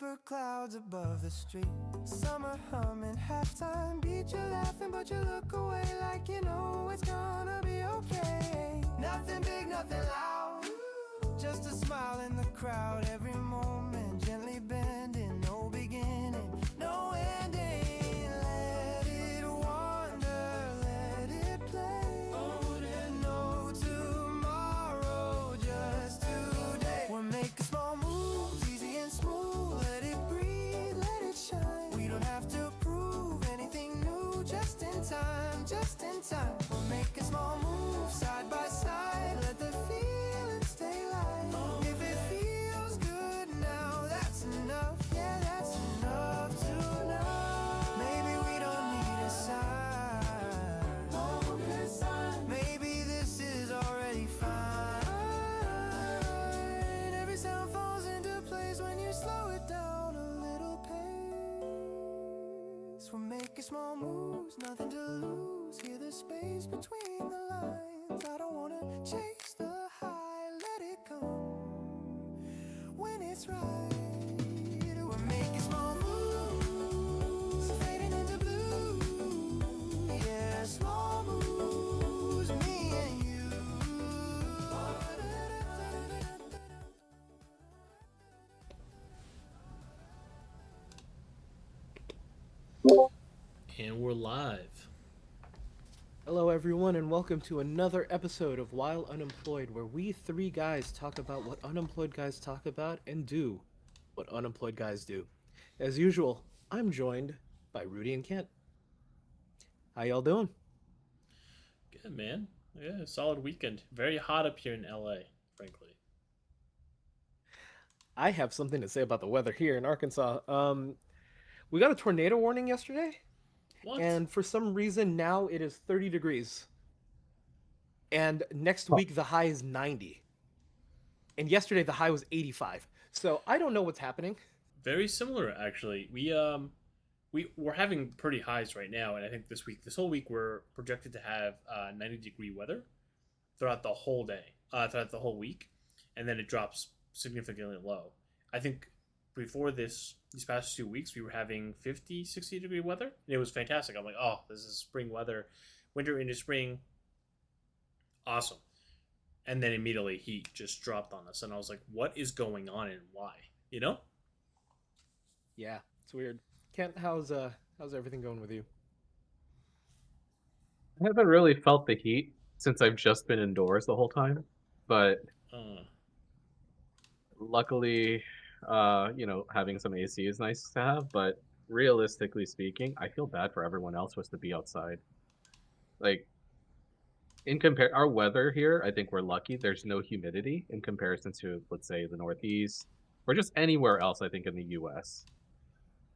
paper clouds above the street. Summer humming, halftime beat. You're laughing, but you look away like you know it's gonna be okay. Nothing big, nothing loud, just a smile in the crowd. Every moment gently bending, no beginning, no ending. Let it wander, let it play. Oh, there's no tomorrow, just today. We're making small moves, easy and smooth. Let it breathe, let it shine. We don't have to prove anything new, just in time, just in time. We're making small moves, side by side. Let the feeling stay light. If it feels good now, that's enough. Yeah, that's enough to know. Maybe we don't need a sign. Maybe this is already fine. Every sound falls into place when you slow it down a little pace. We're making small moves, nothing to lose. Hear the space between the lines. I don't wanna chase the high, let it come when it's right. We're making small moves, fading into blue. Yeah, small moves, me and you. And we're live. Hello, everyone, and welcome to another episode of While Unemployed, where we three guys talk about what unemployed guys talk about and do what unemployed guys do. As usual, I'm joined by Rudy and Kent. How y'all doing? Good, man. Yeah, solid weekend. Very hot up here in LA, frankly. I have something to say about the weather here in Arkansas. We got a tornado warning yesterday, What? and for some reason now it is 30 degrees. And next week the high is 90. And yesterday the high was 85. So I don't know what's happening. Very similar, actually. We're having pretty highs right now, and I think this whole week, we're projected to have 90-degree weather throughout the whole day, throughout the whole week, and then it drops significantly low. I think before these past 2 weeks, we were having 50, 60-degree weather, and it was fantastic. I'm like, oh, this is spring weather, winter into spring, awesome. And then immediately heat just dropped on us, and I was like, what is going on and why? You know? Yeah, it's weird. Kent, how's everything going with you? I haven't really felt the heat since I've just been indoors the whole time, but Uh, luckily, having some AC is nice to have. But realistically speaking, I feel bad for everyone else who has to be outside. Like our weather here, I think we're lucky. There's no humidity in comparison to, let's say, the Northeast or just anywhere else. I think in the U.S.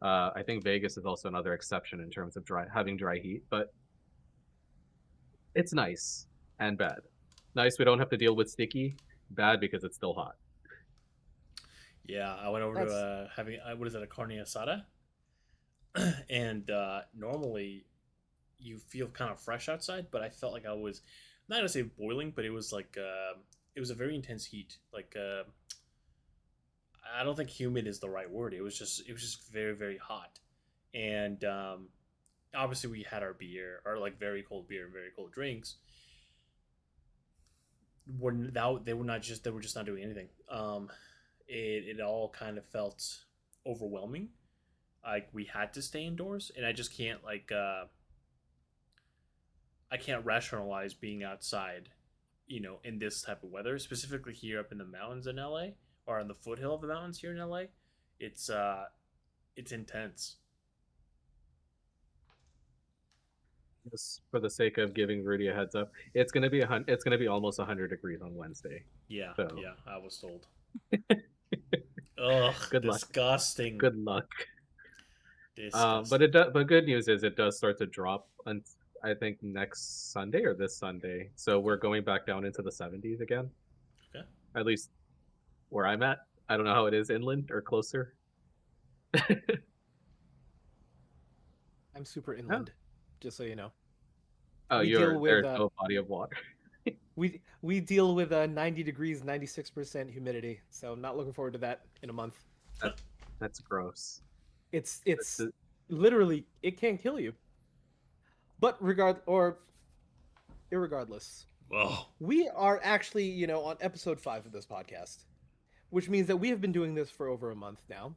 I think Vegas is also another exception in terms of having dry heat, but it's nice and bad. Nice, we don't have to deal with sticky. Bad because it's still hot. yeah, I went over That's to having what is it, a carne asada, and normally you feel kind of fresh outside, but I felt like I was not gonna say boiling, but it was like it was a very intense heat. Like I don't think humid is the right word. It was just very very hot, and obviously we had our beer, our like very cold beer, very cold drinks. They were just not doing anything. It all kind of felt overwhelming. Like we had to stay indoors, and I just can't I can't rationalize being outside, in this type of weather, specifically here up in the mountains in LA or on the foothill of the mountains here in LA. It's intense. Just for the sake of giving Rudy a heads up, it's gonna be almost 100 degrees on Wednesday. Yeah, So yeah, I was told. Ugh, good luck. disgusting. Good luck. Disgusting. But good news is it does start to drop on, I think, next Sunday or this Sunday. So we're going back down into the 70s again. Okay. At least where I'm at. I don't know how it is inland or closer. I'm super Oh, inland, just so you know. oh, We deal with there's no body of water. we deal with 90 degrees, 96% humidity. So I'm not looking forward to that in a month. That's That's gross. It's the- literally, it can't kill you. But irregardless, Whoa. we are actually, on episode 5 of this podcast, which means that we have been doing this for over a month now.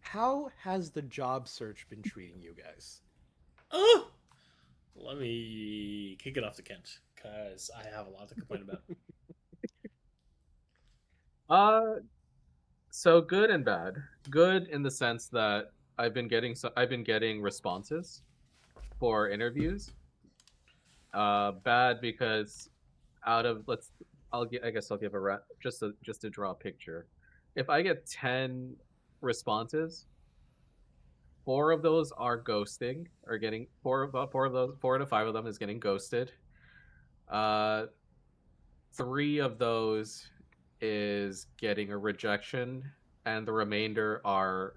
How has the job search been treating you guys? Oh! Let me kick it off to Kent, because I have a lot to complain about. Uh, so good and bad. Good in the sense that I've been getting responses for interviews. Bad because out of I guess I'll give just to draw a picture. If I get 10 responses, 4 of those are ghosting or getting 4 of those 4 to 5 of them is getting ghosted. Uh, 3 of those is getting a rejection, and the remainder are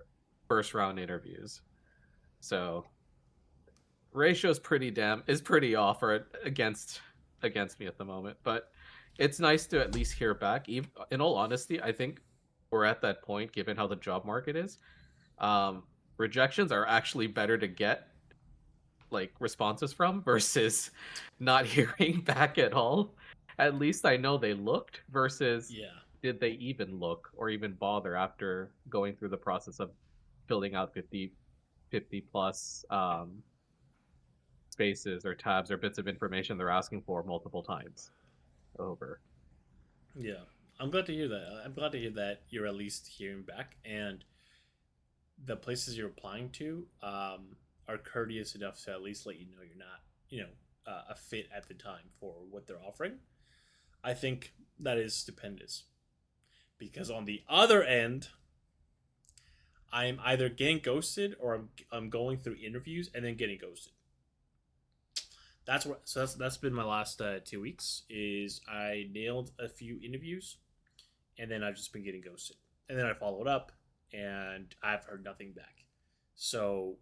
first round interviews. So ratio's pretty off or against me at the moment, but it's nice to at least hear back. In all honesty, I think we're at that point given how the job market is. Um, Rejections are actually better to get like responses from versus not hearing back at all. At least I know they looked versus Yeah. did they even look or even bother after going through the process of filling out 50 plus spaces or tabs or bits of information they're asking for multiple times over. Yeah. I'm glad to hear that. I'm glad to hear that you're at least hearing back, and the places you're applying to are courteous enough to at least let you know you're not, a fit at the time for what they're offering. I think that is stupendous, because on the other end, I'm either getting ghosted or I'm going through interviews and then getting ghosted. That's been my last 2 weeks. Is I nailed a few interviews, and then I've just been getting ghosted, and then I followed up, and I've heard nothing back. So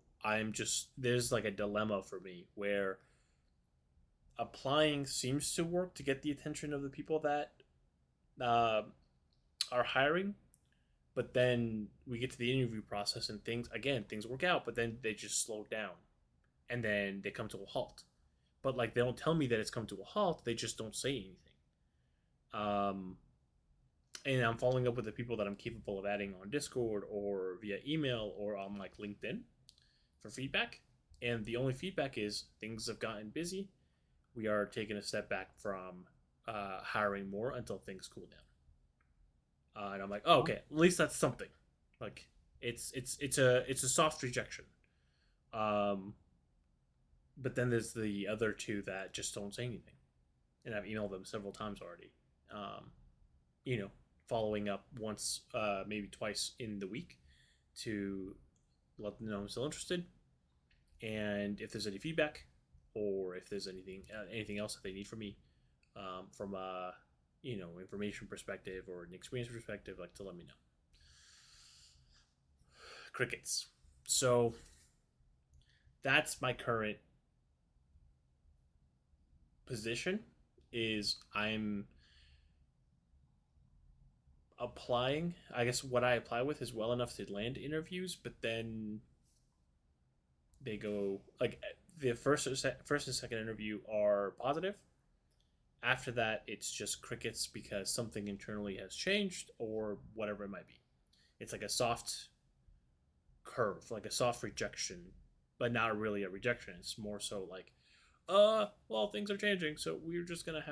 there's like a dilemma for me where applying seems to work to get the attention of the people that uh, are hiring, but then we get to the interview process and things work out, but then they just slow down, and then they come to a halt. But like they don't tell me that it's come to a halt; they just don't say anything. Um, and I'm following up with the people that I'm capable of adding on Discord or via email or on like LinkedIn for feedback. And the only feedback is things have gotten busy. We are taking a step back from hiring more until things cool down. And I'm like, oh, okay, at least that's something. Like it's a soft rejection. Um, but then there's the other two that just don't say anything, and I've emailed them several times already. Um, you know, following up once, maybe twice in the week to let them know I'm still interested, and if there's any feedback or if there's anything else that they need from me, from a information perspective or an experience perspective, like to let me know. Crickets. So that's my current position. Is I'm applying. I guess what I apply with is well enough to land interviews, but then they go like the first and second interview are positive. After that, it's just crickets because something internally has changed or whatever it might be. It's like a soft curve, like a soft rejection, but not really a rejection. It's more so like, well, things are changing, so we're just gonna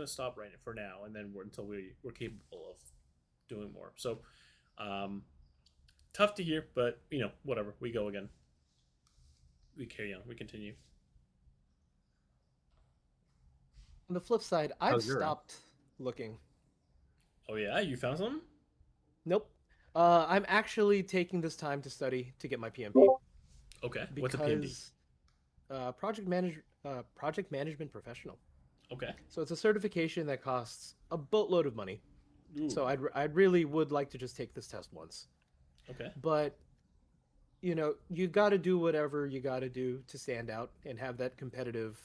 stop right for now, and then until we're capable of doing more. So, tough to hear, but whatever. We go again. We carry on. We continue. On the flip side, I've How's your end? stopped looking. Oh yeah, you found something? Nope. I'm actually taking this time to study to get my PMP Okay. What's a PMD? because project management professional. Okay. So it's a certification that costs a boatload of money. Ooh. So I really would like to just take this test once. Okay. But you got to do whatever you got to do to stand out and have that competitive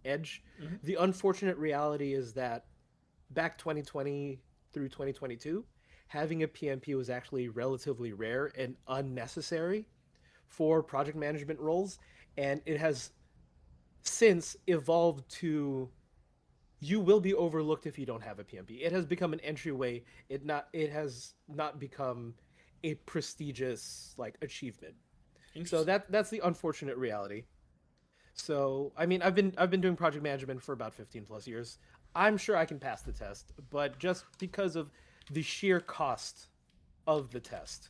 edge. Mhm. The unfortunate reality is that back 2020 through 2022, having a PMP was actually relatively rare and unnecessary for project management roles, and it has since evolved to you will be overlooked if you don't have a PMP. It has become an entryway. It has not become a prestigious like achievement. So Interesting. that's the unfortunate reality. So I mean, I've been doing project management for about 15 plus years. I'm sure I can pass the test, but just because of the sheer cost of the test,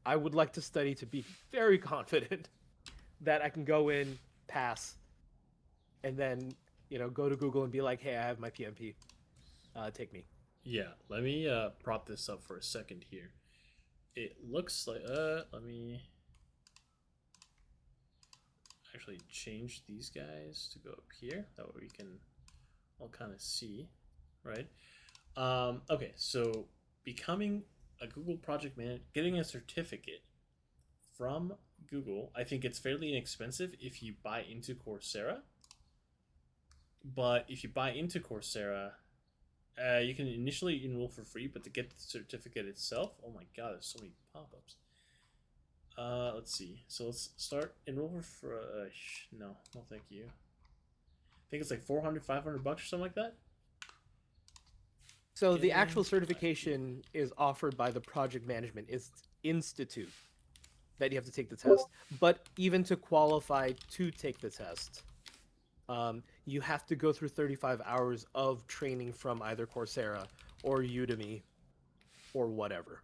I would like to study to be very confident that I can go in, pass, and then go to Google and be like, "Hey, I have my PMP. Take me." Yeah, let me prop this up for a second here. It looks like let me actually change these guys to go up here. That way we can all kind of see, right? Okay, so becoming a Google project manager, getting a certificate from Google, I think it's fairly inexpensive if you buy into Coursera. But if you buy into Coursera, you can initially enroll for free, but to get the certificate itself, oh my god, there's so many pop-ups. Let's see. So let's start enroll for no, thank you. I think it's like 400, 500 bucks or something like that. So the Getting actual certification is offered by the Project Management Institute that you have to take the test. But even to qualify to take the test, you have to go through 35 hours of training from either Coursera or Udemy or whatever.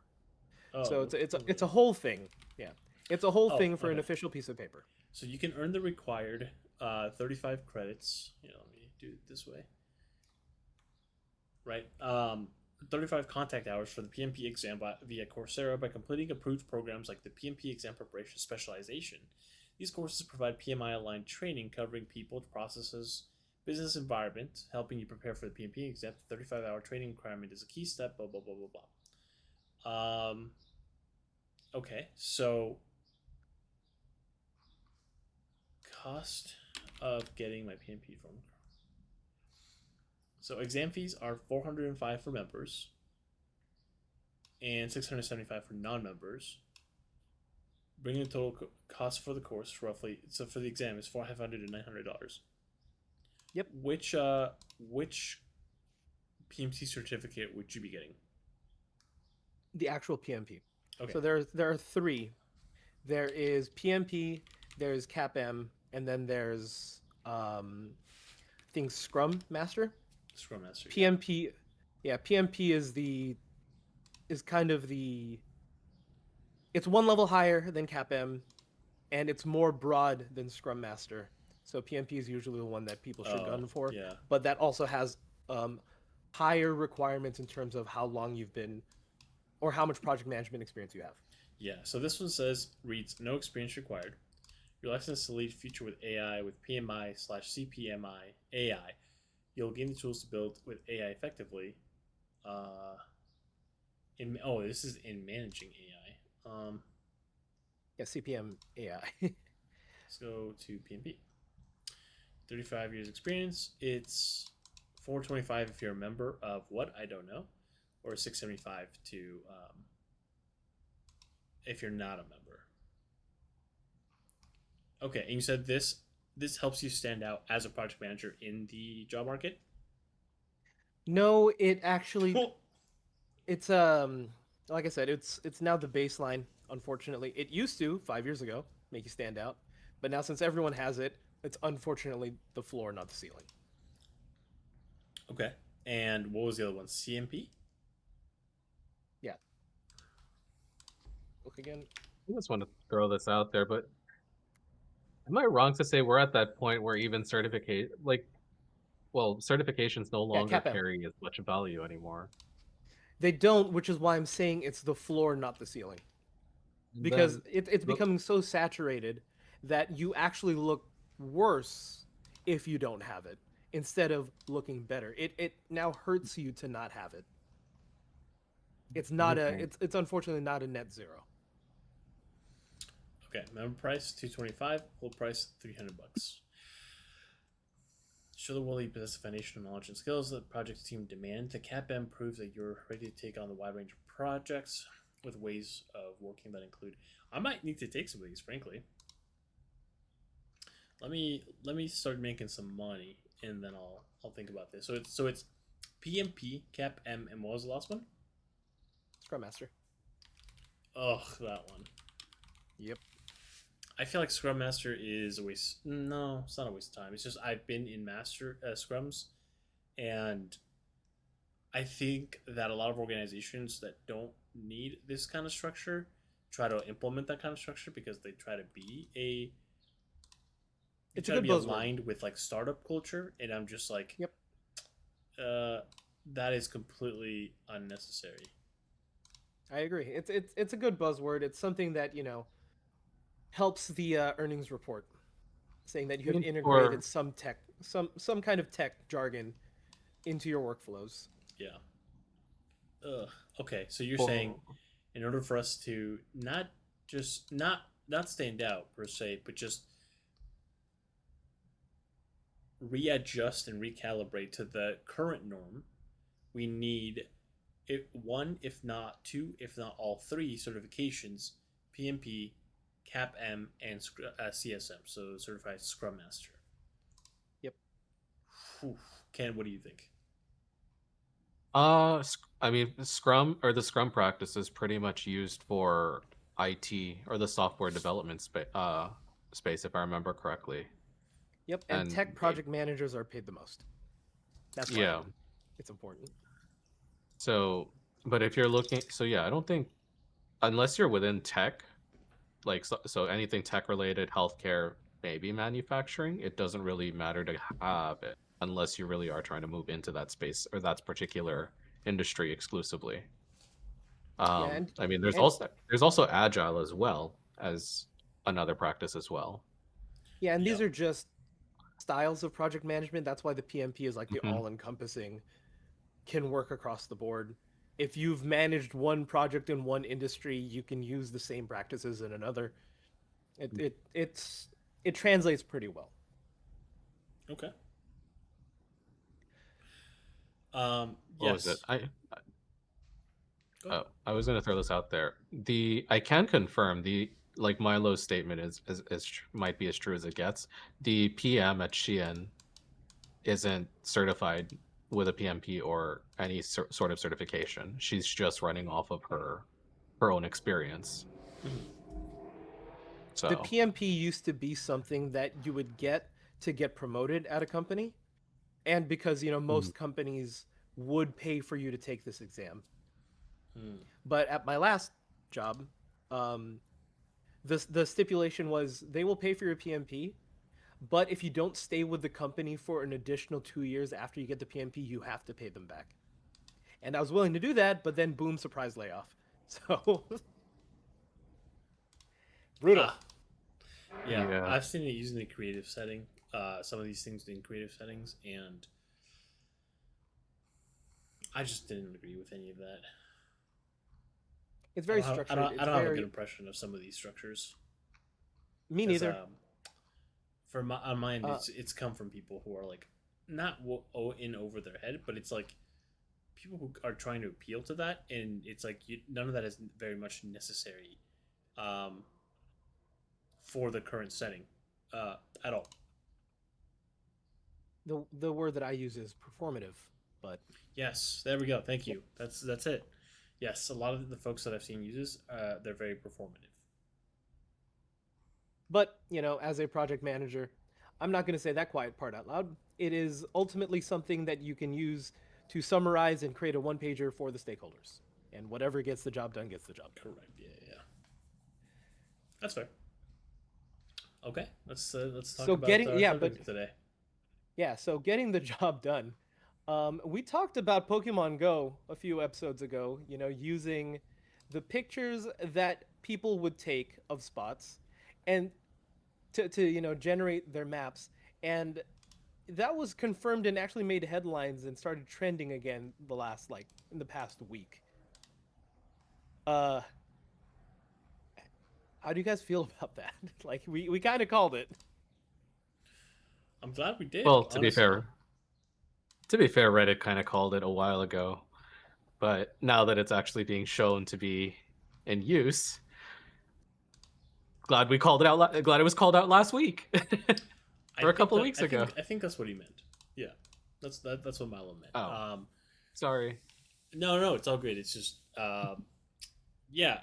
Oh, So it's really? a whole thing. Yeah, it's a whole Oh, thing for an okay. official piece of paper. So you can earn the required 35 credits. Let me do it this way. Right. 35 contact hours for the PMP exam via Coursera by completing approved programs like the PMP exam preparation specialization. These courses provide PMI aligned training covering people, processes, business environment, helping you prepare for the PMP exam. The 35-hour training requirement is a key step, blah, blah, blah, blah, blah. Okay, so cost of getting my PMP from. So exam fees are $405 for members and $675 for non-members, bringing the total cost for the course roughly. So for the exam is $500 to $900. Yep. Which PMC certificate would you be getting? The actual PMP. Okay. So there are three. There is PMP, there's CAPM, and then there's I think Scrum Master. Scrum Master. PMP, yeah, PMP is kind of it's one level higher than CAPM, and it's more broad than Scrum Master. So PMP is usually the one that people should gun for. Yeah. But that also has higher requirements in terms of how long you've been, or how much project management experience you have. Yeah. So this one reads no experience required. Your license to lead future with AI with PMI/CPMI AI. You'll gain the tools to build with AI effectively. This is in managing AI. Yeah, CPM AI. Let's go to PMP. 35 years experience. It's 425 if you're a member of what? I don't know. Or 675 to if you're not a member. Okay, and you said this helps you stand out as a project manager in the job market? No, it actually Cool. it's like I said, it's now the baseline. Unfortunately, it used to 5 years ago make you stand out, but now since everyone has it, it's unfortunately the floor, not the ceiling. Okay. And what was the other one? CMP? Yeah. Look again. I just want to throw this out there, but am I wrong to say we're at that point where even certifications no longer CAPM. carry as much value anymore? They don't, which is why I'm saying it's the floor, not the ceiling. Because it's becoming so saturated that you actually look worse if you don't have it instead of looking better. It now hurts you to not have it. It's not it's unfortunately not a net zero. Okay, member price $225, full price $300. Show the world that you possess the foundational knowledge and skills that project team demand. The CAPM proves that you're ready to take on the wide range of projects with ways of working that include. I might need to take some of these, frankly. Let me start making some money, and then I'll think about this. So it's PMP, CAPM, and what was the last one? Scrum Master. Ugh, that one. Yep. I feel like Scrum Master is a waste. No, it's not a waste of time. It's just I've been in Master Scrums, and I think that a lot of organizations that don't need this kind of structure try to implement that kind of structure because they try to be It's try a to good be buzzword. aligned with like startup culture, and I'm just like, Yep. That is completely unnecessary. I agree. It's a good buzzword. It's something that helps the earnings report, saying that you have Even integrated for- some kind of tech jargon into your workflows. Yeah. Ugh. Okay, so you're for- saying in order for us to not stand out per se, but just readjust and recalibrate to the current norm, we need one, if not two, if not all three certifications: PMP, CAPM, and CSM, so Certified Scrum Master. Yep. Whew. Ken, what do you think? I mean, Scrum or the Scrum practice is pretty much used for IT or the software development space, if I remember correctly. Yep. And And tech project managers are paid the most. That's why Yeah. it's important. So, but if you're looking, so yeah, I don't think unless you're within tech, like so anything tech related, healthcare, maybe manufacturing, it doesn't really matter to have it unless you really are trying to move into that space or that particular industry exclusively. and I mean, there's and also agile as well as another practice as well. yeah, and these Yeah. are just styles of project management. That's why the PMP is like the Mhm. all-encompassing, can work across the board. If you've managed one project in one industry, you can use the same practices in another. It translates pretty well. Okay. What was it? Yes. Go ahead. I was gonna throw this out there. I can confirm the like Milo's statement might be as true as it gets. The PM at Shein isn't certified with a PMP or any sort of certification. She's just running off of her own experience. So The PMP used to be something that you would get to get promoted at a company, and because most companies would pay for you to take this exam. Hmm. But at my last job, the stipulation was they will pay for your PMP, but if you don't stay with the company for an additional 2 years after you get the PMP, you have to pay them back. And I was willing to do that, but then boom, surprise layoff. So brutal. Ah, yeah, Yeah. I've seen it used in the creative setting. Some of these things in creative settings, and I just didn't agree with any of that. It's very I don't have, structured. I don't, It's I don't have a very good impression of some of these structures. me 'Cause, neither. On my end, Uh, it's come from people who are like not in over their head, but it's like people who are trying to appeal to that, and it's like none of that is very much necessary for the current setting at all. the word that I use is performative, but Yes, there we go. Thank you. That's it. Yes, a lot of the folks that I've seen uses, they're very performative. as a project manager, I'm not going to say that quiet part out loud. It is ultimately something that you can use to summarize and create a one pager for the stakeholders, and whatever gets the job done gets the job done. Correct. Yeah. That's fair. Okay, let's talk So about getting- our yeah, topic but- today. Yeah, so getting the job done. We talked about Pokemon Go a few episodes ago, using the pictures that people would take of spots and to generate their maps. And that was confirmed and actually made headlines and started trending again in the past week. How do you guys feel about that? Like we kind of called it. I'm glad we did. Well, Honestly. to be fair, Reddit kind of called it a while ago, but now that it's actually being shown to be in use, glad we called it out. Glad it was called out last week, or a couple of weeks ago. I think that's what he meant. Yeah, that's what Milo meant. Oh. Sorry. No, it's all good. It's just, yeah.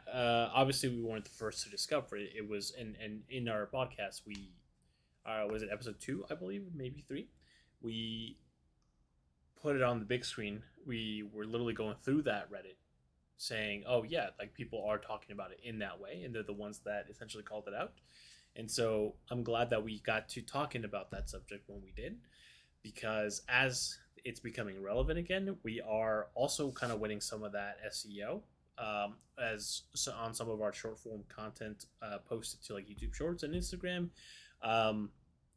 Obviously, we weren't the first to discover it. It was, and in our podcast, we, was it episode 2, I believe, maybe 3, we put it on the big screen. We were literally going through that Reddit, saying, "Oh yeah, like people are talking about it in that way, and they're the ones that essentially called it out." And so I'm glad that we got to talking about that subject when we did, because as it's becoming relevant again, we are also kind of winning some of that SEO, as on some of our short form content posted to like YouTube Shorts and Instagram.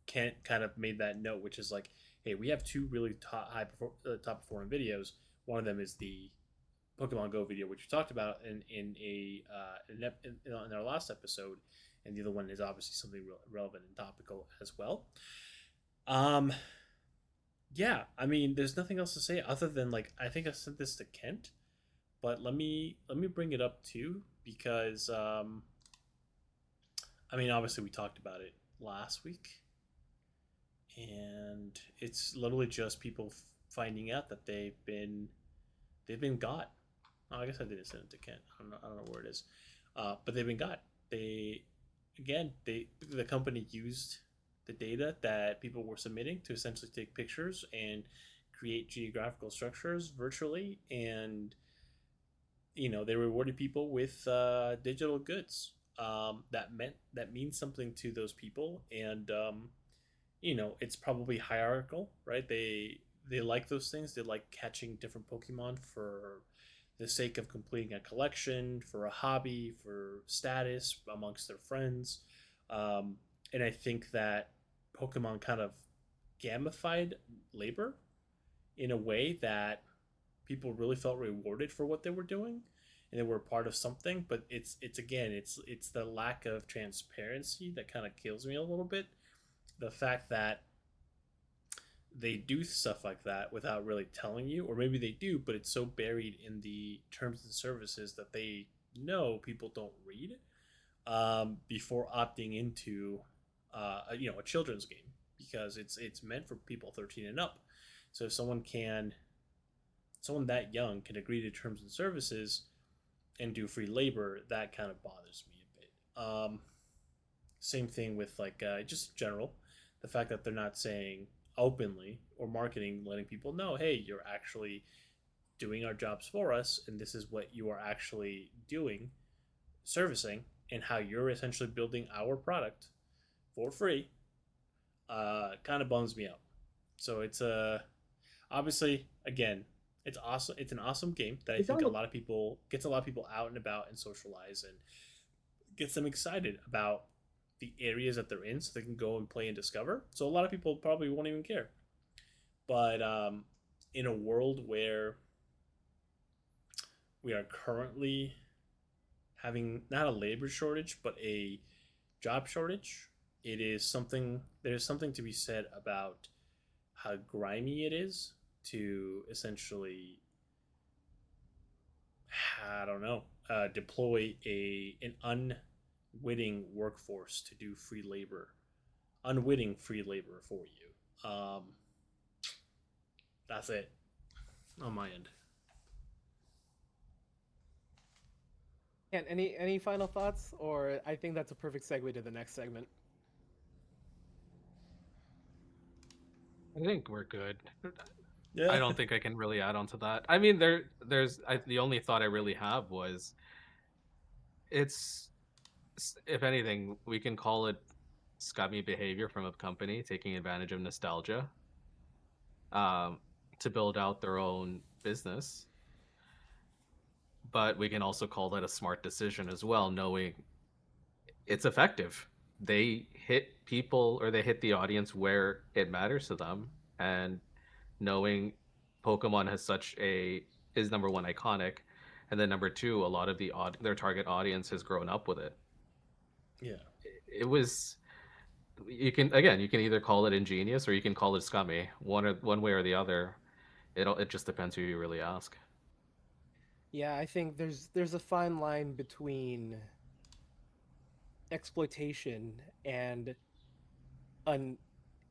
Kent kind of made that note, which is like, hey, we have 2 really top performing videos. One of them is the Pokemon Go video, which we talked about in our last episode, and the other one is obviously something relevant and topical as well. Yeah, I mean, there's nothing else to say other than like I think I sent this to Kent, but let me bring it up too because I mean, obviously we talked about it last week, and it's literally just people finding out that they've been got. Oh, I guess I didn't send it to Kent. I don't know where it is, but they've been got. The company used the data that people were submitting to essentially take pictures and create geographical structures virtually, and they rewarded people with digital goods. That means something to those people, and it's probably hierarchical, right? They like those things. They like catching different Pokemon for the sake of completing a collection, for a hobby, for status amongst their friends. And I think that Pokemon kind of gamified labor in a way that people really felt rewarded for what they were doing, and they were a part of something. But it's the lack of transparency that kind of kills me a little bit. The fact that they do stuff like that without really telling you, or maybe they do, but it's so buried in the terms and services that they know people don't read, before opting into a children's game, because it's meant for people 13 and up. So if someone that young can agree to terms and services and do free labor, that kind of bothers me a bit. Same thing with like just general, the fact that they're not saying openly or marketing, letting people know, hey, you're actually doing our jobs for us, and this is what you are actually doing, servicing, and how you're essentially building our product for free. Kind of bums me out. So it's obviously, again, it's awesome. It's an awesome game that I think a lot of people out and about and socialize, and gets them excited about the areas that they're in, so they can go and play and discover. So a lot of people probably won't even care. But in a world where we are currently having not a labor shortage but a job shortage, there's something to be said about how grimy it is to essentially, I don't know, deploy an unwitting workforce to do unwitting free labor for you. That's it on my end. And any final thoughts, or I think that's a perfect segue to the next segment. I think we're good. Yeah. I don't think I can really add on to that. I mean, the only thought I really have was, it's, if anything, we can call it scummy behavior from a company taking advantage of nostalgia, to build out their own business. But we can also call that a smart decision as well, knowing it's effective. They hit people, or they hit the audience where it matters to them, and knowing Pokemon is number one, iconic, and then number two, a lot of their target audience has grown up with it. Yeah. It was you can either call it ingenious or you can call it scummy. One way or the other. It just depends who you really ask. Yeah, I think there's a fine line between exploitation and an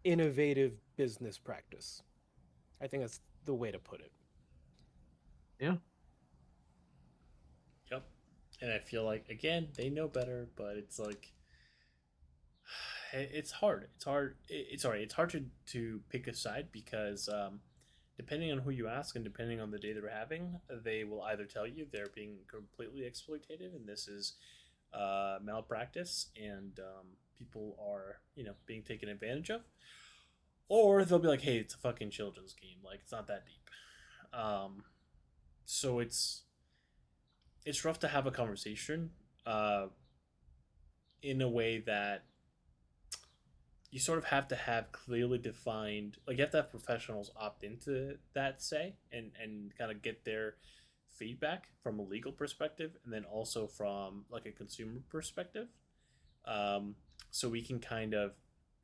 innovative business practice. I think that's the way to put it. Yeah. Yep. And I feel like again they know better, but it's like it's hard. It's hard. It's sorry. It's hard to pick a side because depending on who you ask and depending on the day they're having, they will either tell you they're being completely exploitative and this is malpractice and people are being taken advantage of, or they'll be like, hey, it's a fucking children's game. Like it's not that deep. So it's rough to have a conversation in a way that you sort of have to have clearly defined, like you have to have professionals opt into that say and kind of get their feedback from a legal perspective and then also from like a consumer perspective, so we can kind of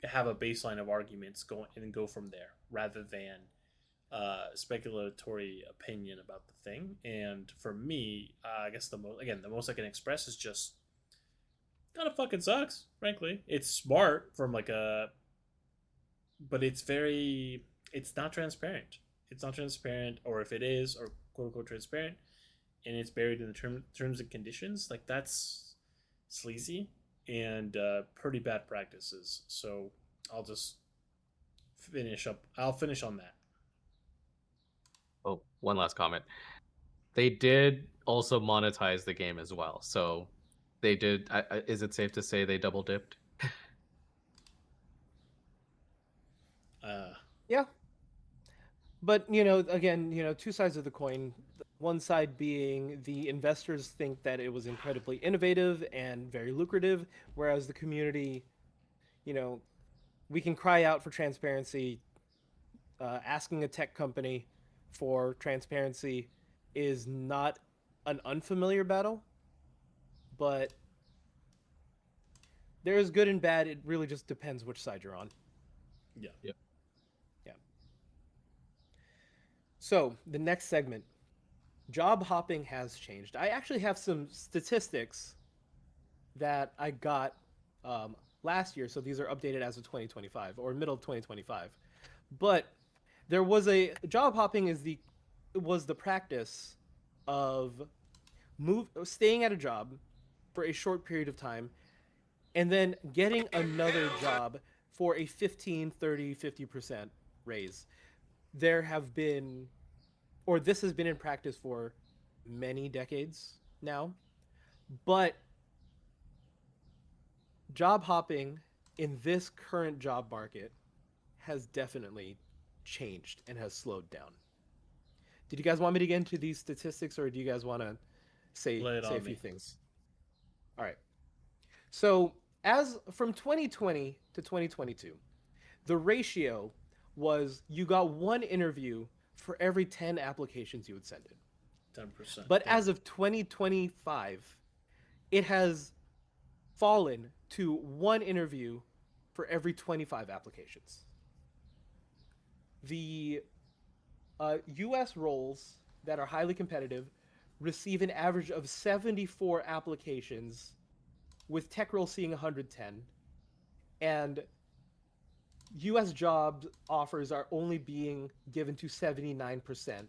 have a baseline of arguments go and go from there rather than speculatory opinion about the thing. And for me, I guess the most I can express is just kind of fucking sucks. Frankly, it's smart from like a, but it's not transparent. It's not transparent, or if it is, or quote unquote transparent, and it's buried in the terms and conditions. Like that's sleazy and pretty bad practices. So I'll just finish up. I'll finish on that. Oh, one last comment. They did also monetize the game as well. So they did. Is it safe to say they double dipped? Yeah. But, again, two sides of the coin. One side being the investors think that it was incredibly innovative and very lucrative, whereas the community, we can cry out for transparency. Asking a tech company for transparency is not an unfamiliar battle, but there is good and bad. It really just depends which side you're on. Yeah. Yeah. Yeah. So the next segment, job hopping has changed. I actually have some statistics that I got last year, so these are updated as of 2025 or middle of 2025. But there was job hopping was the practice of staying at a job for a short period of time and then getting another job for a 15, 30, 50% raise. There have been, or this has been in practice for many decades now, but job hopping in this current job market has definitely changed and has slowed down. Did you guys want me to get into these statistics, or do you guys want to say a few things? All right. So as from 2020 to 2022, the ratio was you got one interview for every 10 applications you would send in. 10%. But as of 2025, it has fallen to one interview for every 25 applications. The U.S. roles that are highly competitive receive an average of 74 applications, with tech roles seeing 110, and U.S. job offers are only being given to 79%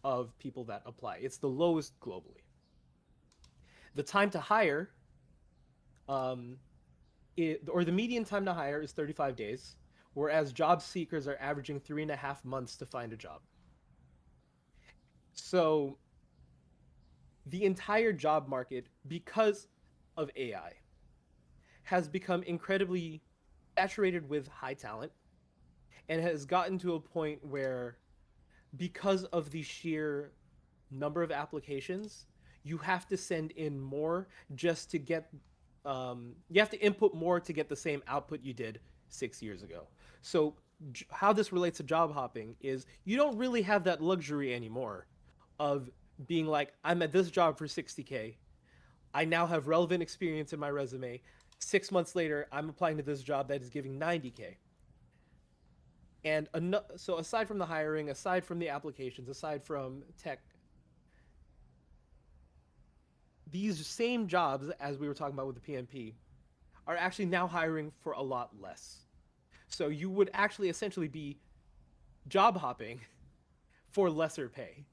of people that apply. It's the lowest globally. The time to hire, or the median time to hire is 35 days, whereas job seekers are averaging 3.5 months to find a job. So the entire job market, because of AI, has become incredibly saturated with high talent and has gotten to a point where, because of the sheer number of applications, you have to send in more just to get you have to input more to get the same output you did 6 years ago. So how this relates to job hopping is you don't really have that luxury anymore of being like, I'm at this job for 60K. I now have relevant experience in my resume. 6 months later, I'm applying to this job that is giving 90K. And so aside from the hiring, aside from the applications, aside from tech, these same jobs, as we were talking about with the PMP, are actually now hiring for a lot less. So you would actually essentially be job hopping for lesser pay.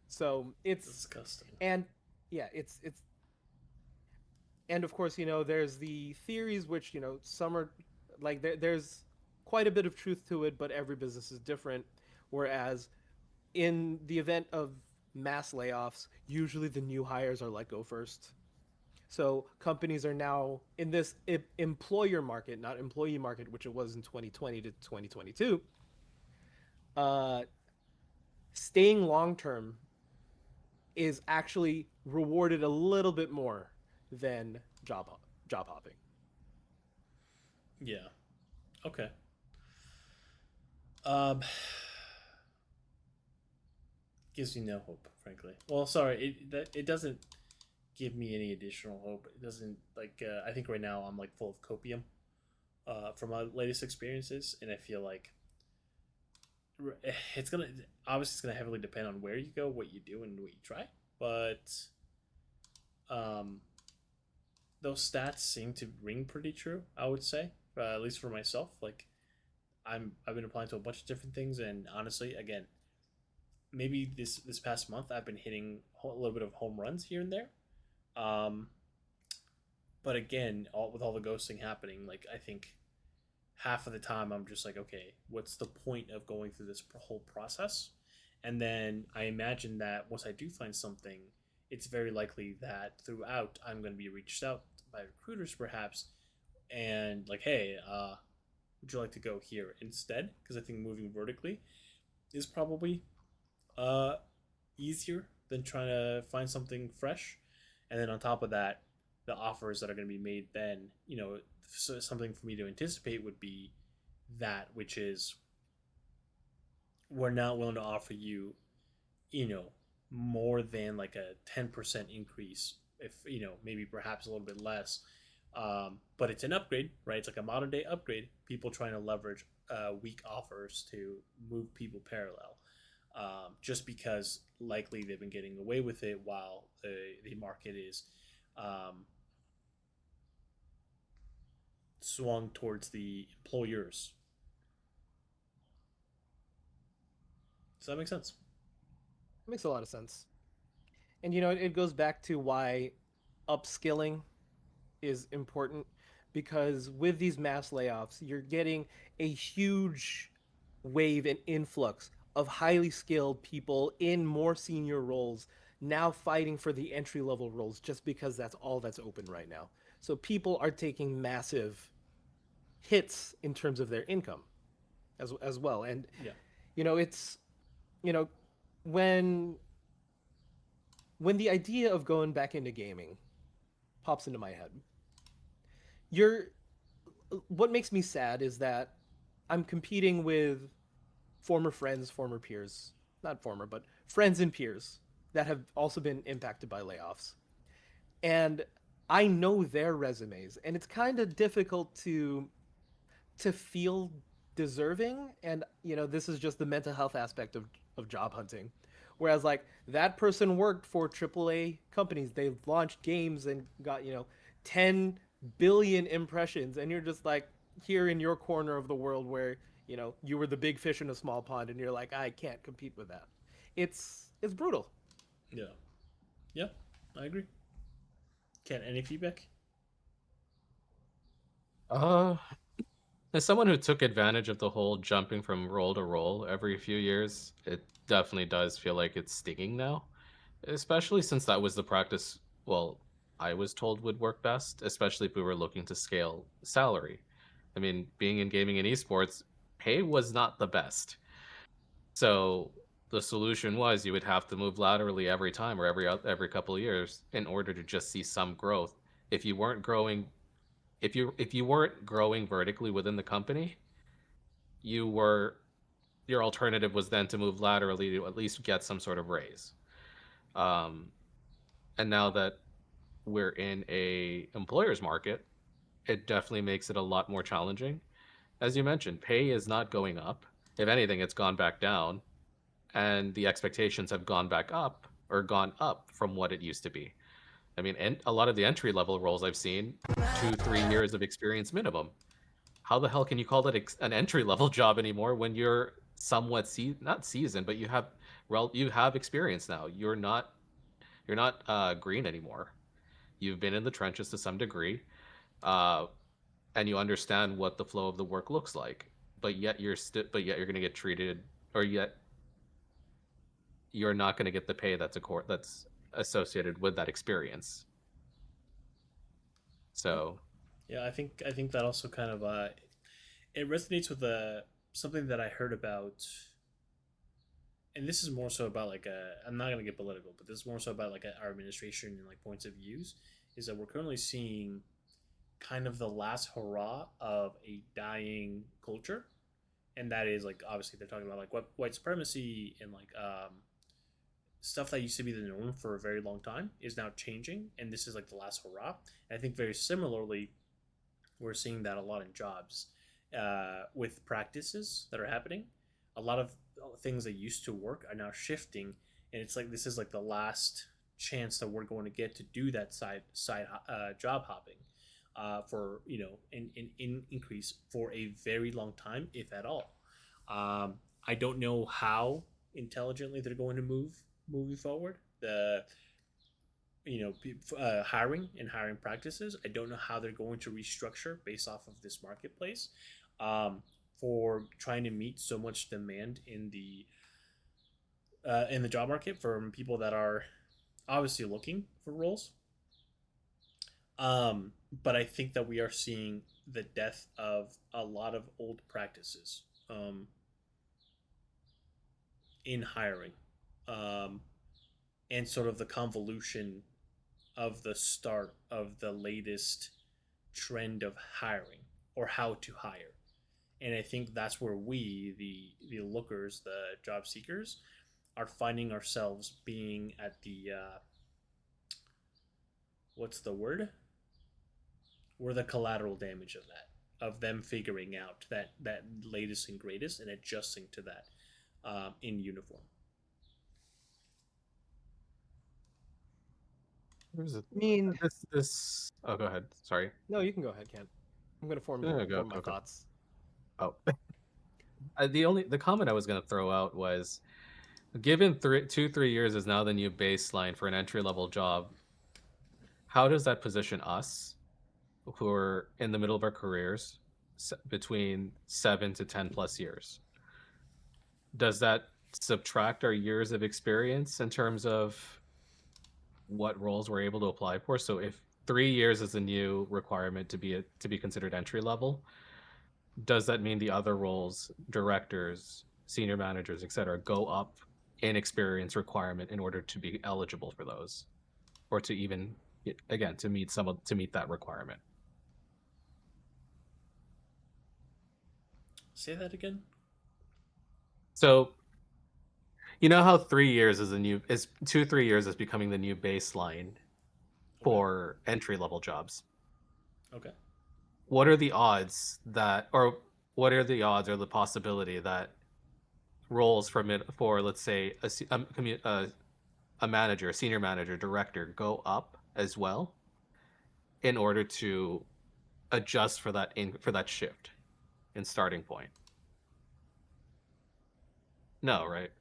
So it's Disgusting. and yeah, it's and of course, there's the theories which, some are like there's quite a bit of truth to it, but every business is different. Whereas in the event of mass layoffs, usually the new hires are let go first. So companies are now in this employer market, not employee market, which it was in 2020 to 2022. Uh, Staying long term is actually rewarded a little bit more than job hopping. Yeah. Okay. Um, gives me no hope, frankly. Well, sorry, it doesn't give me any additional hope. It doesn't like. I think right now I'm like full of copium, from my latest experiences, and I feel like it's gonna obviously it's gonna heavily depend on where you go, what you do, and what you try. But um, those stats seem to ring pretty true. I would say, at least for myself. Like I've been applying to a bunch of different things, and honestly, again, maybe this past month I've been hitting a little bit of home runs here and there. Um, but again, with all the ghosting happening, like I think half of the time I'm just like, okay, what's the point of going through this whole process? And then I imagine that once I do find something, it's very likely that throughout I'm going to be reached out by recruiters perhaps, and like, hey, would you like to go here instead? Because I think moving vertically is probably uh, easier than trying to find something fresh. And then on top of that, the offers that are going to be made then, so something for me to anticipate would be that, which is we're not willing to offer you, you know, more than like a 10% increase, if, maybe perhaps a little bit less. But it's an upgrade, right? It's like a modern day upgrade. People trying to leverage weak offers to move people parallel, just because likely they've been getting away with it while the market is um, swung towards the employers. Does that make sense? It makes a lot of sense. And it goes back to why upskilling is important, because with these mass layoffs, you're getting a huge wave and influx of highly skilled people in more senior roles now fighting for the entry level roles just because that's all that's open right now. So people are taking massive hits in terms of their income as well. And Yeah. it's you know when the idea of going back into gaming pops into my head, you're what makes me sad is that I'm competing with former friends, former peers, not former, but friends and peers that have also been impacted by layoffs. And I know their resumes, and it's kind of difficult to feel deserving. And this is just the mental health aspect of job hunting. Whereas like that person worked for AAA companies, they launched games and got 10 billion impressions, and you're just like here in your corner of the world where you were the big fish in a small pond, and you're like, I can't compete with that. It's brutal. Yeah. Yeah. I agree. Ken, any feedback? Uh, as someone who took advantage of the whole jumping from role to role every few years, it definitely does feel like it's stinging now. Especially since that was the practice, well, I was told would work best, especially if we were looking to scale salary. I mean, being in gaming and esports, pay was not the best. So the solution was you would have to move laterally every time or every couple of years in order to just see some growth. If you weren't growing, if you weren't growing vertically within the company, you were your alternative was then to move laterally to at least get some sort of raise. Um, and now that we're in a employer's market, it definitely makes it a lot more challenging. As you mentioned, pay is not going up. If anything, it's gone back down, and the expectations have gone back up or gone up from what it used to be. I mean, and a lot of the entry level roles I've seen, 2-3 years of experience minimum. How the hell can you call that an entry level job anymore when you're somewhat not seasoned, but you have experience now. You're not green anymore. You've been in the trenches to some degree, uh, and you understand what the flow of the work looks like. But yet you're going to get treated, or yet you're not going to get the pay that's associated with that experience. So Yeah, I think that also kind of it resonates with something that I heard about, and this is more so about like I'm not gonna get political, but this is more so about like our administration and like points of views. Is that we're currently seeing kind of the last hurrah of a dying culture, and that is like obviously they're talking about like white supremacy and like stuff that used to be the norm for a very long time is now changing, and this is like the last hurrah. And I think very similarly, we're seeing that a lot in jobs with practices that are happening. A lot of things that used to work are now shifting, and it's like this is like the last chance that we're going to get to do that side job hopping for in increase for a very long time, if at all. I don't know how intelligently they're going to move moving forward. The hiring practices. I don't know how they're going to restructure based off of this marketplace for trying to meet so much demand in the job market from people that are obviously looking for roles. But I think that we are seeing the death of a lot of old practices in hiring, and sort of the convolution of the start of the latest trend of hiring or how to hire. And I think that's where we, the lookers, the job seekers, are finding ourselves being at the what's the word? We're the collateral damage of that, of them figuring out that latest and greatest and adjusting to that in uniform. there's a, I mean, this. Oh, go ahead. Sorry. no, you can go ahead, Ken. I'm gonna form No, go, my go, go. thoughts. Oh, the comment I was going to throw out was, given 2-3 years is now the new baseline for an entry level job, how does that position us, who are in the middle of our careers, between 7 to 10 plus years? Does that subtract our years of experience in terms of what roles we're able to apply for? So if 3 years is a new requirement to be considered entry level, does that mean the other roles, directors, senior managers, etc., go up in experience requirement in order to be eligible for those, or to even, again, to meet that requirement? Say that again. So you know how 3 years is 2-3 years is becoming the new baseline for entry level jobs. Okay. What are the odds or the possibility that roles for let's say a manager, a senior manager, director go up as well in order to adjust for that shift in starting point? No, right?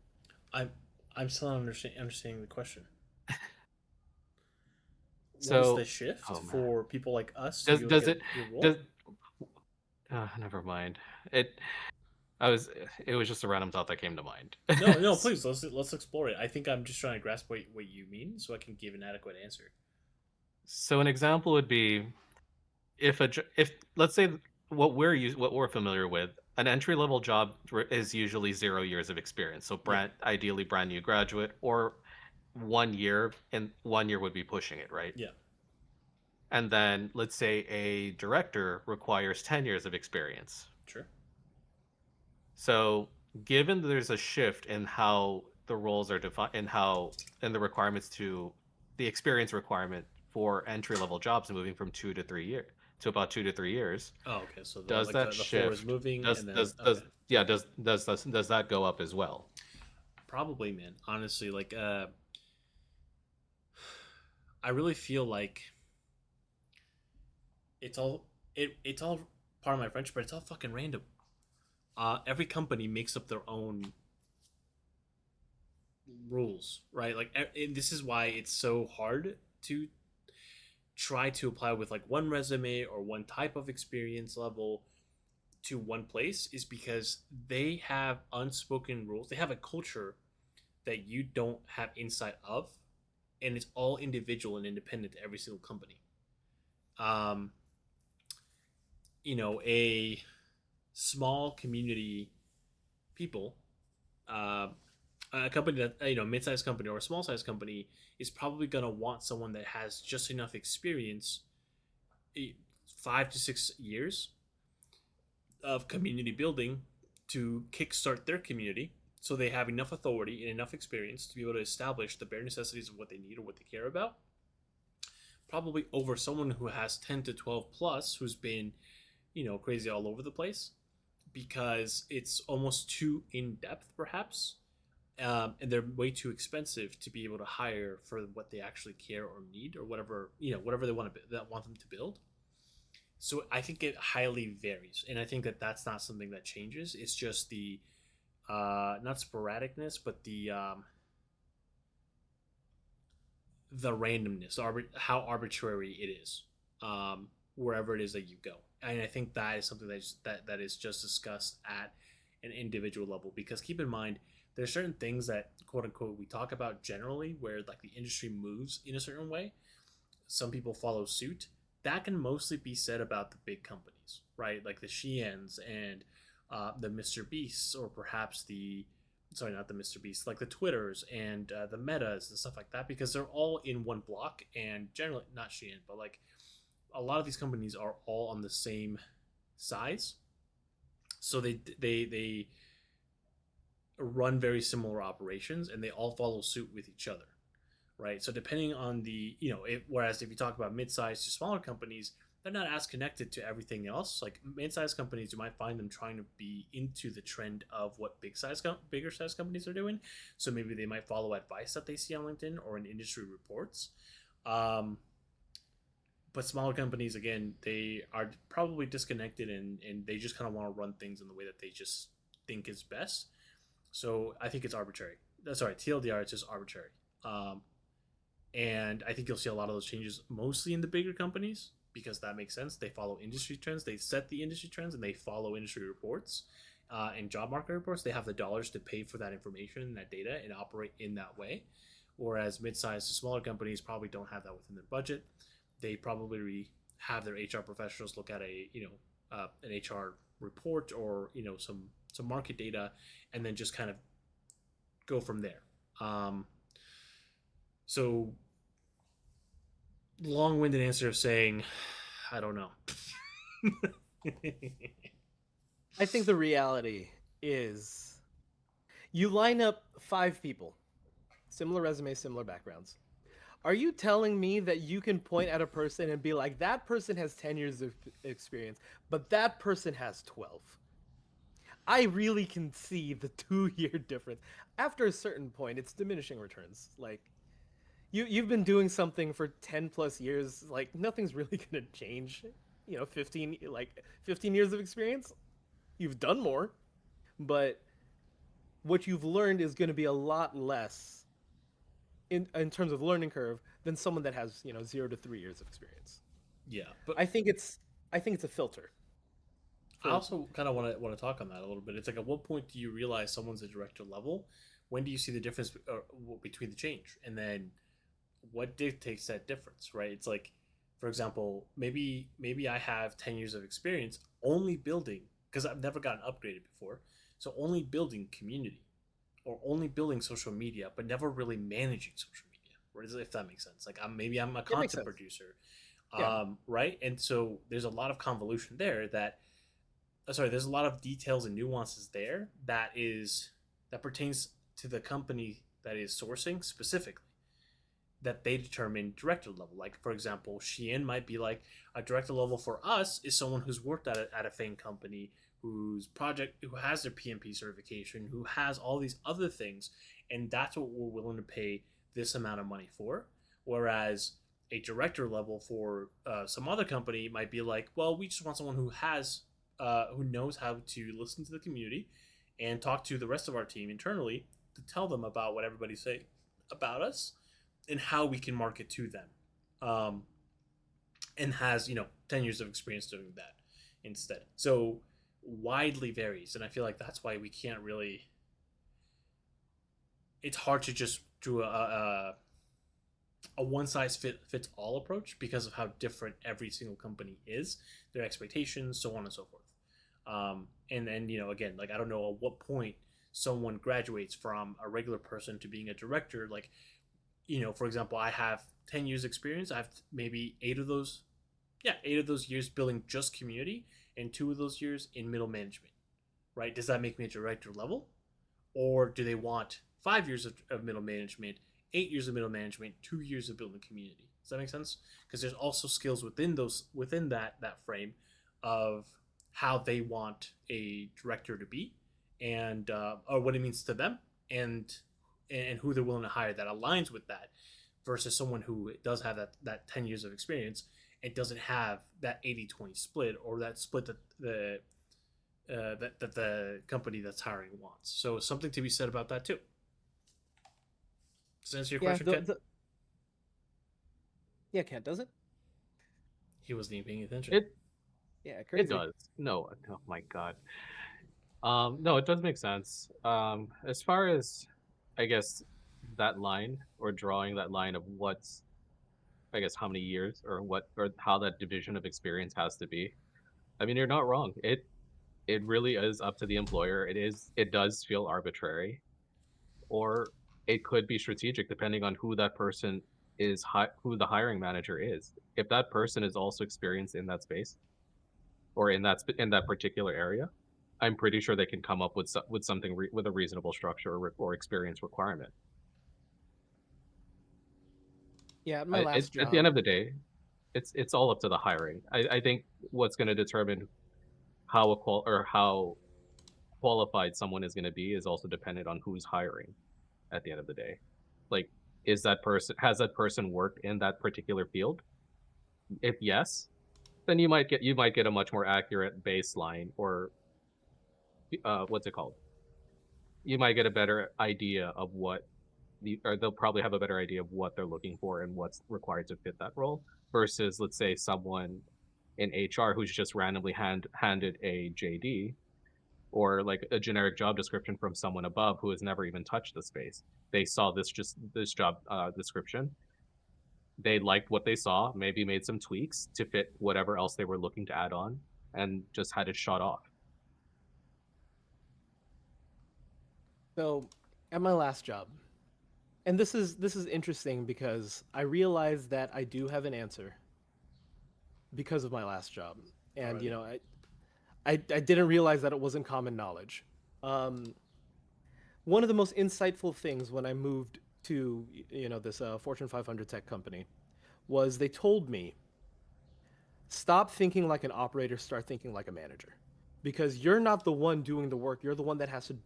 I'm I'm still not understanding the question. What is So, the shift oh man, for people like us to does be able to does get it your role? does never mind. It was just a random thought that came to mind. No, no, please let's explore it. I think I'm just trying to grasp what you mean so I can give an adequate answer. So an example would be, if let's say what we're familiar with, an entry level job is usually 0 years of experience. So ideally brand new graduate, or 1 year, and 1 year would be pushing it, right? Yeah. And then let's say a director requires 10 years of experience. Sure. So given there's a shift in how the roles are defined, and the requirements to the experience requirement for entry level jobs moving from 2 to 3 years to about 2 to 3 years. Oh, okay. So Does that the floor is shift? moving, Does and then does okay. does yeah? Does that go up as well? Probably, man. Honestly, like I really feel like it's all it's all part of my French, but it's all fucking random. Every company makes up their own rules, right? Like this is why it's so hard to try to apply with like one resume or one type of experience level to one place, is because they have unspoken rules. They have a culture that you don't have insight of, and it's all individual and independent to every single company. Um, a small community people, uh, a company that mid-sized company or a small-sized company is probably going to want someone that has just enough experience, 5 to 6 years of community building to kickstart their community, so they have enough authority and enough experience to be able to establish the bare necessities of what they need or what they care about, probably over someone who has 10 to 12 plus who's been crazy all over the place, because it's almost too in depth perhaps, and they're way too expensive to be able to hire for what they actually care or need, or whatever they want them to build. So I think it highly varies, and I think that that's not something that changes. It's just the not sporadicness, but the randomness, how arbitrary it is, wherever it is that you go. And I think that is something that is just discussed at an individual level. Because keep in mind, there's certain things that quote unquote we talk about generally, where like the industry moves in a certain way, some people follow suit. That can mostly be said about the big companies, right? Like the Sheins and the Mr. Beasts, or perhaps not the Mr. Beasts, like the Twitters and the Metas and stuff like that, because they're all in one block, and generally not Shein, but like a lot of these companies are all on the same size, so they run very similar operations, and they all follow suit with each other, right? So depending on whereas if you talk about mid-sized to smaller companies, they're not as connected to everything else. Like mid-sized companies, you might find them trying to be into the trend of what bigger size companies are doing. So maybe they might follow advice that they see on LinkedIn or in industry reports. But smaller companies, again, they are probably disconnected, and they just kind of want to run things in the way that they just think is best. So I think it's arbitrary. Sorry, TLDR, it's just arbitrary. And I think you'll see a lot of those changes mostly in the bigger companies, because that makes sense. They follow industry trends. They set the industry trends, and they follow industry reports and job market reports. They have the dollars to pay for that information and that data and operate in that way. Whereas mid-sized to smaller companies probably don't have that within their budget. They probably have their HR professionals look at an HR report, or some market data, and then just kind of go from there. So long-winded answer of saying I don't know. I think the reality is you line up 5 people, similar resumes, similar backgrounds. Are you telling me that you can point at a person and be like, that person has 10 years of experience, but that person has 12? I really can see the 2-year difference. After a certain point, it's diminishing returns. Like, you've been doing something for 10 plus years, like nothing's really gonna change. 15 years of experience, you've done more, but what you've learned is going to be a lot less in terms of learning curve than someone that has 0 to 3 years of experience. Yeah, but I think it's a filter. I also kind of want to talk on that a little bit. It's like, at what point do you realize someone's a director level? When do you see the difference between the change? And then what dictates that difference, right? It's like, for example, maybe I have 10 years of experience only building, because I've never gotten upgraded before, so only building community or only building social media, but never really managing social media, right? If that makes sense. Like maybe I'm a content producer, right? And so there's a lot of convolution there there's a lot of details and nuances there that pertains to the company that is sourcing specifically. that they determine director level. Like, for example, Shein might be like, a director level for us is someone who's worked at a FANG company, who has their PMP certification, who has all these other things, and that's what we're willing to pay this amount of money for. Whereas a director level for some other company might be like, well, we just want someone who knows how to listen to the community and talk to the rest of our team internally to tell them about what everybody's saying about us and how we can market to them, and has 10 years of experience doing that instead. So widely varies, and I feel like that's why we can't really. It's hard to just do a one size fits all approach because of how different every single company is, their expectations, so on and so forth. And then again, like, I don't know at what point someone graduates from a regular person to being a director. Like, for example, I have 10 years experience. I have maybe eight of those years building just community, and 2 of those years in middle management. Right? Does that make me a director level, or do they want 5 years of middle management, 8 years of middle management, 2 years of building community? Does that make sense? Because there's also skills within that frame of how they want a director to be, and or what it means to them, and who they're willing to hire that aligns with that, versus someone who does have that 10 years of experience and doesn't have that 80-20 split, or that split that the company that's hiring wants. So something to be said about that too. Does that answer your question, Ken? Yeah, Kent, does it? He wasn't even paying attention. Yeah, crazy. It does. No, oh my god. No, it does make sense. As far as, I guess, that line, or drawing that line of what's, I guess, how many years or how that division of experience has to be. I mean, you're not wrong. It really is up to the employer. It does feel arbitrary, or it could be strategic depending on who that person is, who the hiring manager is. If that person is also experienced in that space, or in that particular area, I'm pretty sure they can come up with something with a reasonable structure or experience requirement. Yeah, my last job. At the end of the day, it's all up to the hiring. I think what's going to determine how qualified someone is going to be is also dependent on who's hiring. At the end of the day, like, has that person worked in that particular field? If yes, then you might get a much more accurate baseline, or what's it called? You might get a better idea of or they'll probably have a better idea of what they're looking for and what's required to fit that role, versus, let's say, someone in HR who's just randomly handed a JD, or like a generic job description from someone above who has never even touched the space. They saw this job description. They liked what they saw, maybe made some tweaks to fit whatever else they were looking to add on, and just had it shot off. So, at my last job, and this is interesting because I realized that I do have an answer because of my last job, and Alrighty. I didn't realize that it wasn't common knowledge. One of the most insightful things when I moved to this Fortune 500 tech company was they told me, stop thinking like an operator, start thinking like a manager, because you're not the one doing the work. You're the one that has to,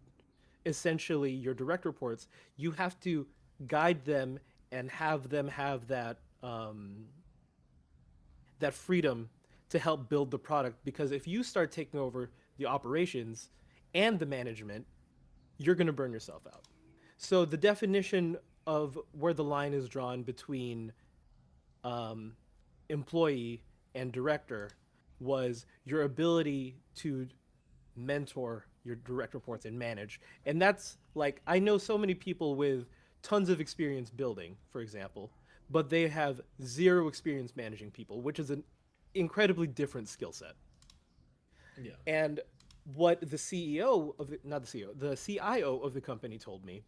essentially, your direct reports. You have to guide them and have them have that that freedom to help build the product, because if you start taking over the operations and the management, you're going to burn yourself out. So the definition of where the line is drawn between employee and director was your ability to mentor your direct reports and manage. And that's like, I know so many people with tons of experience building, for example, but they have zero experience managing people, which is an incredibly different skill set. Yeah. And what the CEO of not the CEO, the CIO of the company told me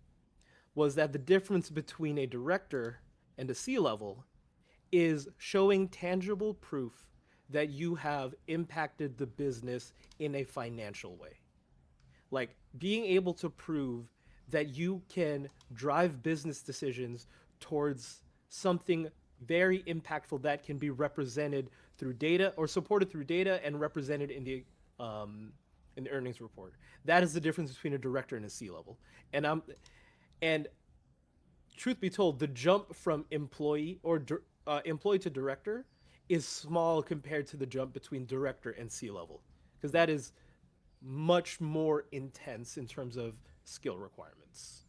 was that the difference between a director and a C-level is showing tangible proof that you have impacted the business in a financial way. Like, being able to prove that you can drive business decisions towards something very impactful that can be represented through data or supported through data and represented in the earnings report. That is the difference between a director and a C level. And truth be told, the jump from employee to director is small compared to the jump between director and C level, because that is much more intense in terms of skill requirements,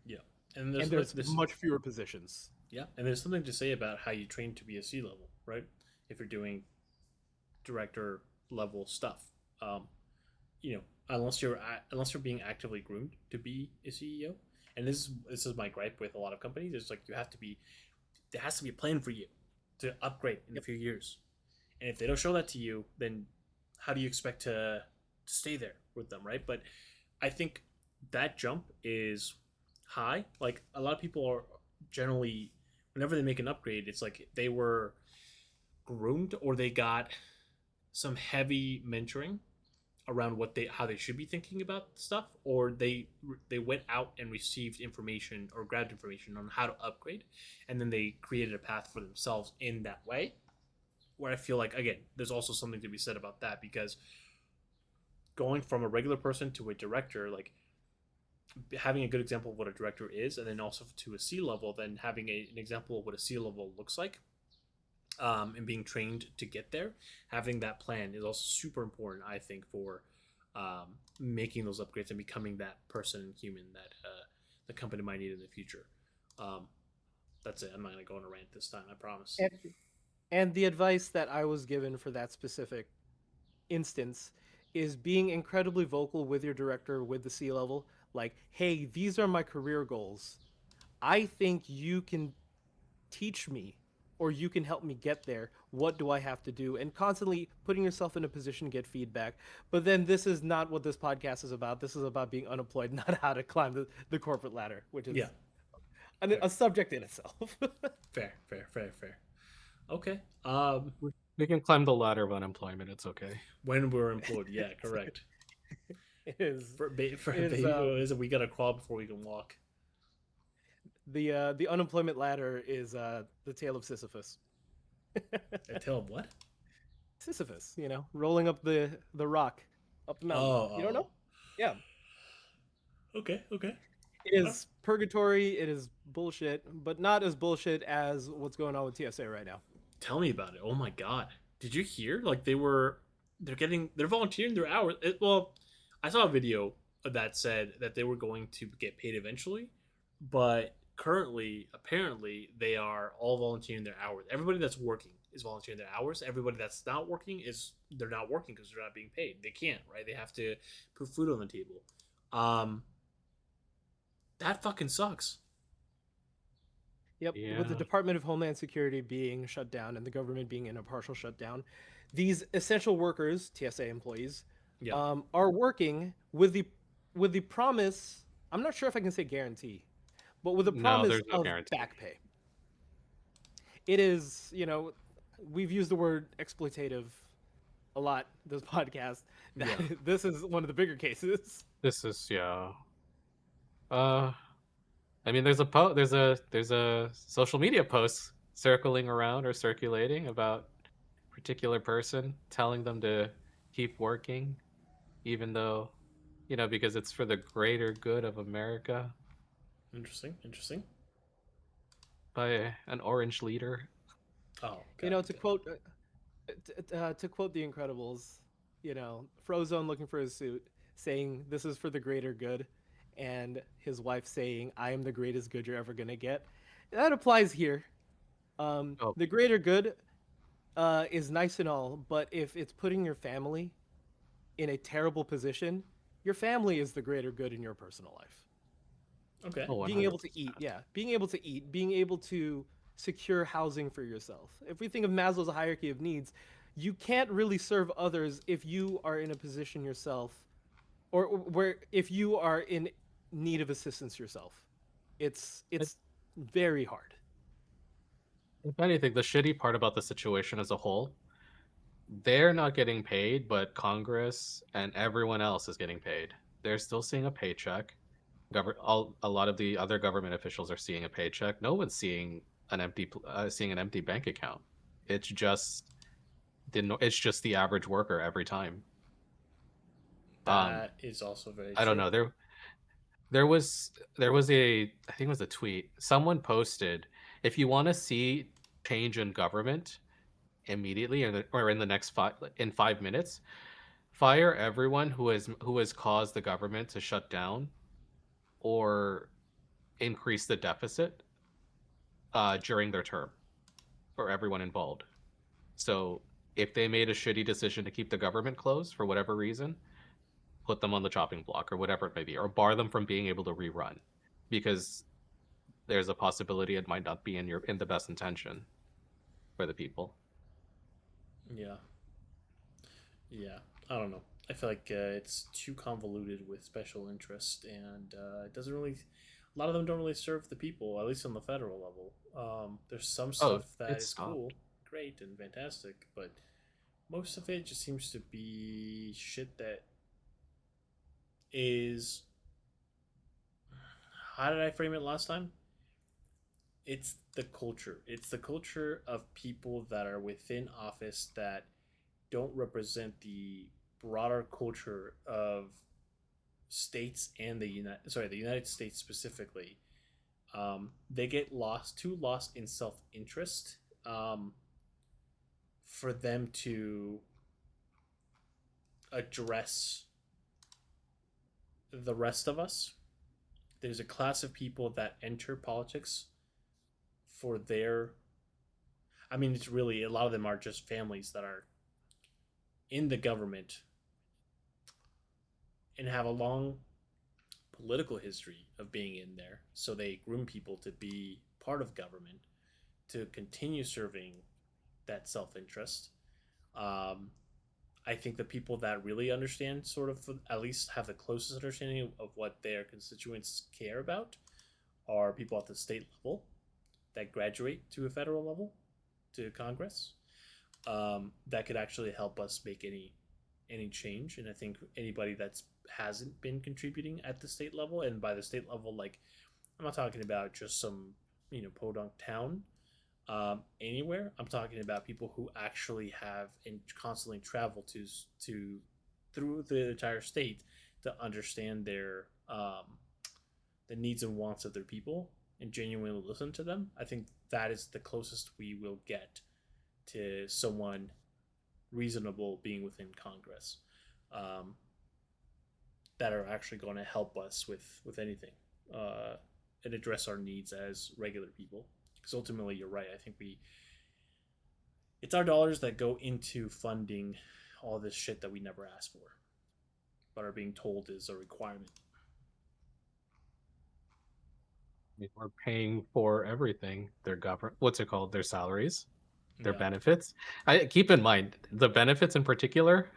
Yeah, and there's much fewer positions. yeah, and there's something to say about how you train to be a C level, right? If you're doing director level stuff, um, you know, unless you're being actively groomed to be a CEO, and this is my gripe with a lot of companies. It's like there has to be a plan for you to upgrade in a few years, and if they don't show that to you, then how do you expect to stay there with them, right? But I think that jump is high. Like a lot of people are generally, whenever they make an upgrade, it's like they were groomed or they got some heavy mentoring around how they should be thinking about stuff, or they went out and received information or grabbed information on how to upgrade, and then they created a path for themselves in that way. Where I feel like, again, there's also something to be said about that, because going from a regular person to a director, like having a good example of what a director is, and then also to a C level, then having an example of what a C level looks like, and being trained to get there, having that plan is also super important, I think, for making those upgrades and becoming that person, human that the company might need in the future. That's it. I'm not going to go on a rant this time, I promise. And the advice that I was given for that specific instance is being incredibly vocal with your director, with the C level, like, hey, these are my career goals. I think you can teach me, or you can help me get there. What do I have to do? And constantly putting yourself in a position to get feedback. But then this is not what this podcast is about. This is about being unemployed, not how to climb the corporate ladder, which is Yeah. a subject in itself. Fair. Okay. We can climb the ladder of unemployment. It's okay. When we're employed, yeah, correct. It is. We gotta crawl before we can walk. The unemployment ladder is the tale of Sisyphus. A tale of what? Sisyphus, rolling up the rock up the mountain. Oh, you don't know? Yeah. Okay. It is purgatory. It is bullshit, but not as bullshit as what's going on with TSA right now. Tell me about it. Oh my god. Did you hear? Like they're volunteering their hours. I saw a video that said that they were going to get paid eventually, but currently, apparently, they are all volunteering their hours. Everybody that's working is volunteering their hours. Everybody that's not working they're not working because they're not being paid. They can't, right? They have to put food on the table. That fucking sucks. Yep. Yeah. With the Department of Homeland Security being shut down and the government being in a partial shutdown, these essential workers, TSA employees, Yeah. are working with the promise. I'm not sure if I can say guarantee, but with the promise there's no of guarantee. back pay. It is, we've used the word exploitative a lot this podcast. Yeah. This is one of the bigger cases. This is I mean, there's a social media post circling around or circulating about a particular person telling them to keep working, even though, because it's for the greater good of America, Interesting. by an orange leader. Oh, To quote The Incredibles, Frozone looking for his suit, saying this is for the greater good, and his wife saying, I am the greatest good you're ever gonna get. That applies here. The greater good is nice and all, but if it's putting your family in a terrible position, your family is the greater good in your personal life. Okay. Oh, Being able to 100%. eat, being able to secure housing for yourself. If we think of Maslow's hierarchy of needs, you can't really serve others if you are in a position yourself, or where if you are in need of assistance yourself. It's very hard. If anything, the shitty part about the situation as a whole, they're not getting paid, but Congress and everyone else is getting paid. They're still seeing a paycheck. A lot of the other government officials are seeing a paycheck. No one's seeing seeing an empty bank account. It's just it's just the average worker every time. That is also very I don't true. know. There was a, I think it was a tweet. Someone posted, if you want to see change in government immediately or in the next 5 minutes, fire everyone who has caused the government to shut down or increase the deficit during their term, for everyone involved. So if they made a shitty decision to keep the government closed for whatever reason, put them on the chopping block or whatever it may be, or bar them from being able to rerun, because there's a possibility it might not be in the best intention for the people. Yeah. Yeah. I don't know. I feel like it's too convoluted with special interest, and it doesn't really. A lot of them don't really serve the people, at least on the federal level. There's some Oh, stuff that it is cool, stopped. great, and fantastic, but most of it just seems to be shit that is. How did I frame it last time? It's the culture. It's the culture of people that are within office that don't represent the broader culture of states and the United States specifically. They get too lost in self interest for them to address the rest of us. There's a class of people that enter politics for their. I mean, it's really a lot of them are just families that are in the government and have a long political history of being in there. So they groom people to be part of government, to continue serving that self interest. Um, I think the people that really understand, sort of, at least have the closest understanding of what their constituents care about, are people at the state level that graduate to a federal level, to Congress, that could actually help us make any change. And I think anybody that's hasn't been contributing at the state level, and by the state level, like, I'm not talking about just some podunk town, anywhere. I'm talking about people who actually have and constantly travel to through the entire state to understand their the needs and wants of their people and genuinely listen to them. I think that is the closest we will get to someone reasonable being within Congress, um, that are actually going to help us with anything, uh, and address our needs as regular people. Because ultimately, you're right. I think it's our dollars that go into funding all this shit that we never asked for, but are being told is a requirement. We're paying for everything. Their government, what's it called? Their salaries, their Yeah, benefits. I keep in mind the benefits in particular.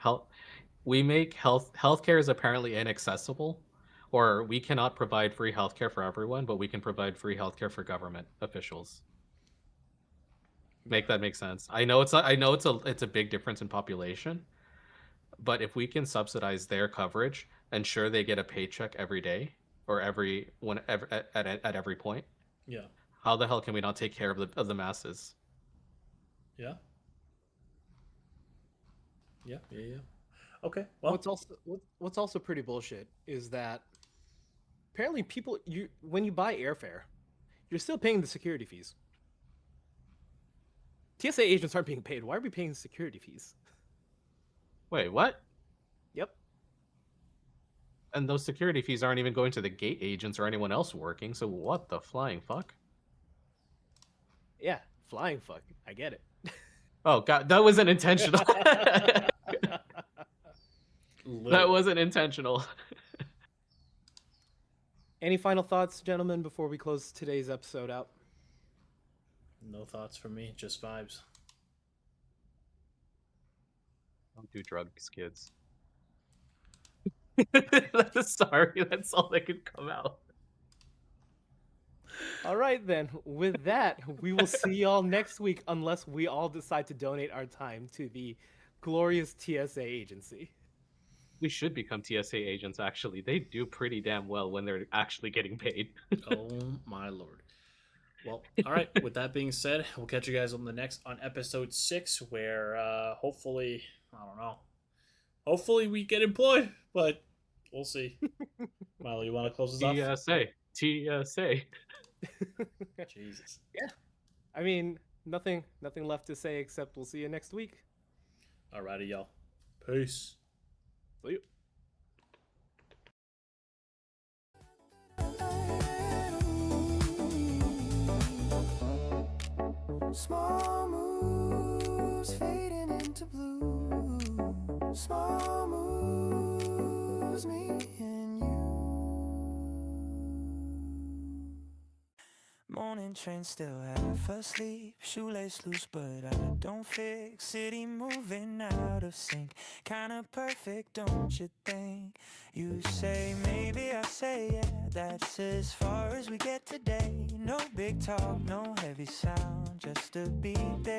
We make healthcare is apparently inaccessible, or we cannot provide free healthcare for everyone, but we can provide free healthcare for government officials. yeah, Make that make sense? I know it's not. I know it's a big difference in population, but if we can subsidize their coverage, ensure they get a paycheck every day or every one at every point, yeah, how the hell can we not take care of the masses? yeah, yeah, yeah, yeah. Okay, well, What's also pretty bullshit is that apparently people you when you buy airfare, you're still paying the security fees. TSA agents aren't being paid. Why are we paying security fees? Wait, what? Yep. And those security fees aren't even going to the gate agents or anyone else working. So what the flying fuck? Yeah. Flying fuck. I get it. Oh god, that wasn't intentional. That literally, wasn't intentional. Any final thoughts, gentlemen, before we close today's episode out? no thoughts from me, just vibes. Don't do drugs, kids. Sorry, that's all that could come out. All right, then. With that, we will see y'all next week unless we all decide to donate our time to the glorious TSA agency. We should become TSA agents, actually. They do pretty damn well when they're actually getting paid. Oh my lord. Well, all right. With that being said, we'll catch you guys on episode 6, where hopefully, I don't know, hopefully we get employed, but we'll see. Miley, you want to close us off? TSA. Jesus. I mean, nothing left to say except we'll see you next week. Alrighty, y'all. Peace. See you. Small moves fading into blue. Small moves, me and you. Morning train still half asleep, shoelace loose but I don't fix. City moving out of sync, kinda perfect, don't you think? You say maybe, I say yeah, that's as far as we get today. No big talk, no heavy sound, just a beat there.